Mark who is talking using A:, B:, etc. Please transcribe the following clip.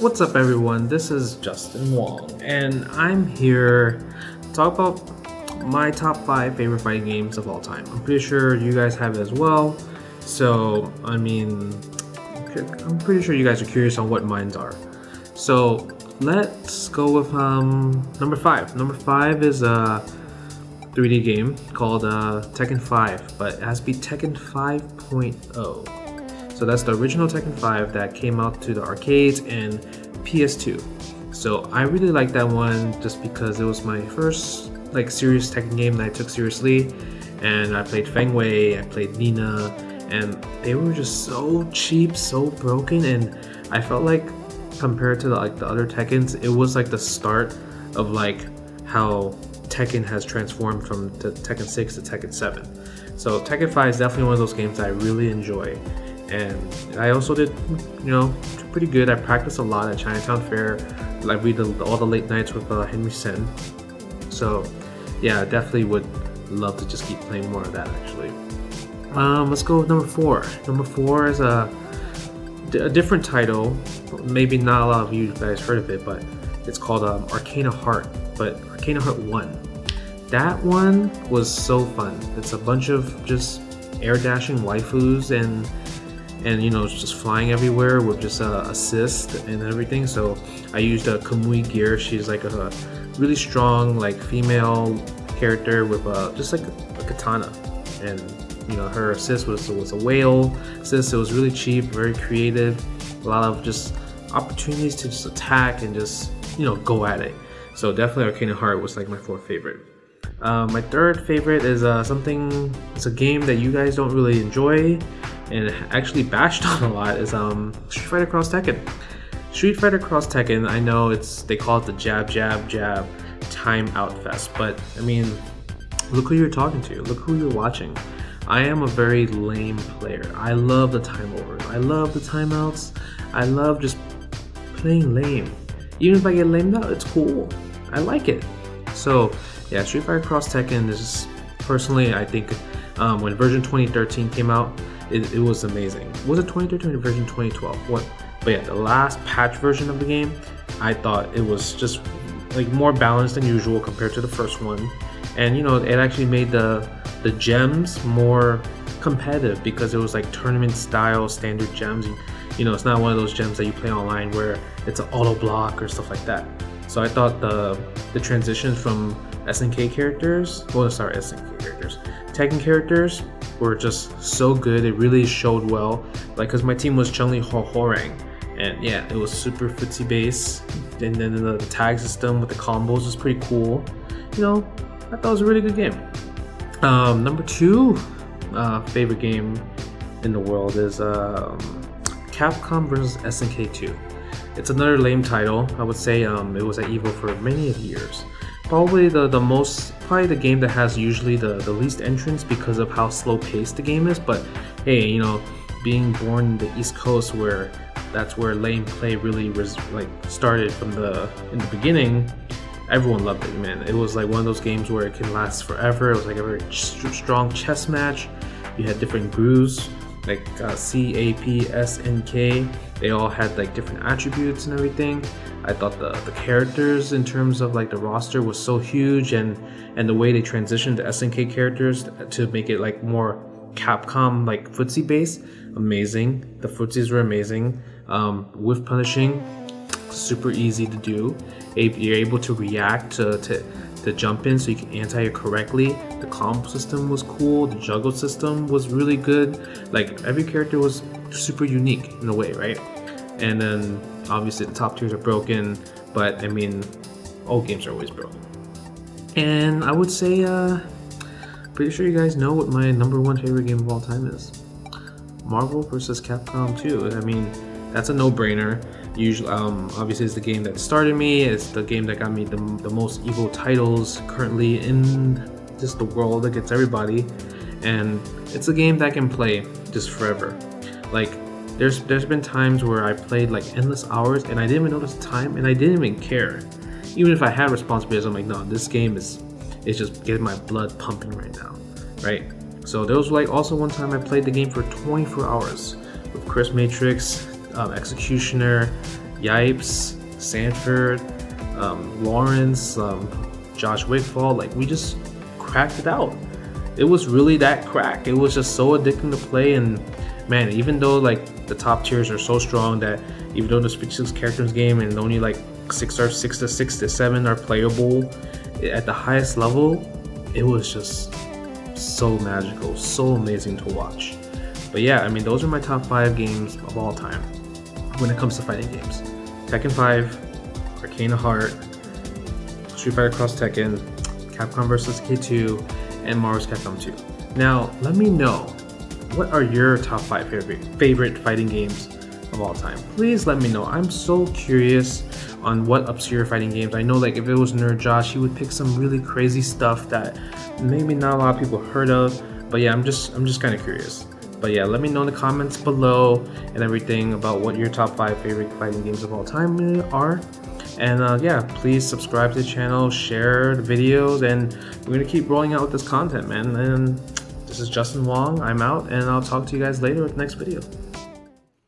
A: What's up, everyone? This is Justin Wong, and I'm here to talk about my top 5 favorite fighting games of all time. I'm pretty sure you guys have it as well, so I'm pretty sure you guys are curious on what mine are. So let's go with number 5. Number 5 is a 3D game called Tekken 5, but it has to be Tekken 5.0. So that's the original Tekken 5 that came out to the arcades and PS2. So I really like that one just because it was my first serious Tekken game that I took seriously, and I played Feng Wei, I played Nina, and they were just so cheap, so broken, and I felt like compared to the other Tekkens, it was like the start of how Tekken has transformed from Tekken 6 to Tekken 7. So Tekken 5 is definitely one of those games that I really enjoy. And I also did, pretty good. I practiced a lot at Chinatown Fair. We did all the late nights with Henry Sen. So, yeah, I definitely would love to just keep playing more of that, actually. Let's go with number 4. Number 4 is a different title. Maybe not a lot of you guys heard of it, but it's called Arcana Heart, but Arcana Heart 1. That one was so fun. It's a bunch of just air dashing waifus and it's just flying everywhere with just assist and everything. So I used a Kamui gear. She's like a really strong female character with just a katana, and her assist was a whale assist. It was really cheap, very creative, a lot of just opportunities to just attack and just go at it. So definitely Arcana Heart was my 4th favorite. My 3rd favorite is it's a game that you guys don't really enjoy and actually bashed on a lot, is Street Fighter Cross Tekken. Street Fighter Cross Tekken, I know they call it the jab jab jab time out fest, but I mean, look who you're talking to, look who you're watching. I am a very lame player. I love the time overs, I love the timeouts, I love just playing lame. Even if I get lamed out, it's cool. I like it. So yeah, Street Fighter Cross Tekken is just, personally, I think when version 2013 came out, it was amazing. Was it 2013 or version 2012? What? But yeah, the last patch version of the game, I thought it was just more balanced than usual compared to the first one, and it actually made the gems more competitive because it was tournament style standard gems. It's not one of those gems that you play online where it's an auto block or stuff like that. So I thought the transitions from SNK characters, Tekken characters were just so good. It really showed well, because my team was Chun-Li Ho-Horang, and yeah, it was super footsie based, and then the tag system with the combos was pretty cool. I thought it was a really good game. Number 2 favorite game in the world is Capcom vs SNK 2. It's another lame title. I would say it was at EVO for many years. Probably the game that has usually the least entrants because of how slow paced the game is. But hey, being born in the East Coast, where that's where lane play really was started in the beginning, everyone loved it, man. It was one of those games where it can last forever. It was a very strong chess match. You had different brews C, A, P, S, and K. They all had different attributes and everything. I thought the characters in terms of the roster was so huge, and the way they transitioned the SNK characters to make it more Capcom footsie based, amazing. The footsies were amazing. With punishing, super easy to do. You're able to react to jump in so you can anti it correctly. The combo system was cool. The juggle system was really good. Every character was super unique in a way, right? And then obviously the top tiers are broken, but I mean, all games are always broken. And I would say, pretty sure you guys know what my number 1 favorite game of all time is. Marvel vs. Capcom 2. I mean, that's a no-brainer. Usually, obviously, it's the game that started me. It's the game that got me the most EVO titles currently in just the world against everybody, and it's a game that I can play just forever. There's been times where I played endless hours and I didn't even notice the time, and I didn't even care. Even if I had responsibilities, I'm no, this game is just getting my blood pumping right now, right? So there was also one time I played the game for 24 hours with Chris Matrix, Executioner, Yipes, Sanford, Lawrence, Josh Wigfall. Like, we just cracked it out. It was really that crack. It was just so addicting to play. And man, even though like the top tiers are so strong that even though there's 56 characters game and only like 6 to 7 are playable at the highest level, it was just so magical, so amazing to watch. But yeah, I mean, those are my top 5 games of all time when it comes to fighting games. Tekken 5, Arcana Heart, Street Fighter Cross Tekken, Capcom vs. K2, and Marvel's Capcom 2. Now, let me know, what are your top 5 favorite fighting games of all time? Please let me know. I'm so curious on what obscure fighting games. I know, like, if it was Nerd Josh, he would pick some really crazy stuff that maybe not a lot of people heard of. But yeah, I'm just kind of curious. But yeah, let me know in the comments below and everything about what your top 5 favorite fighting games of all time are. And yeah, please subscribe to the channel, share the videos, and we're gonna keep rolling out with this content, man. And this is Justin Wong. I'm out, and I'll talk to you guys later with the next video.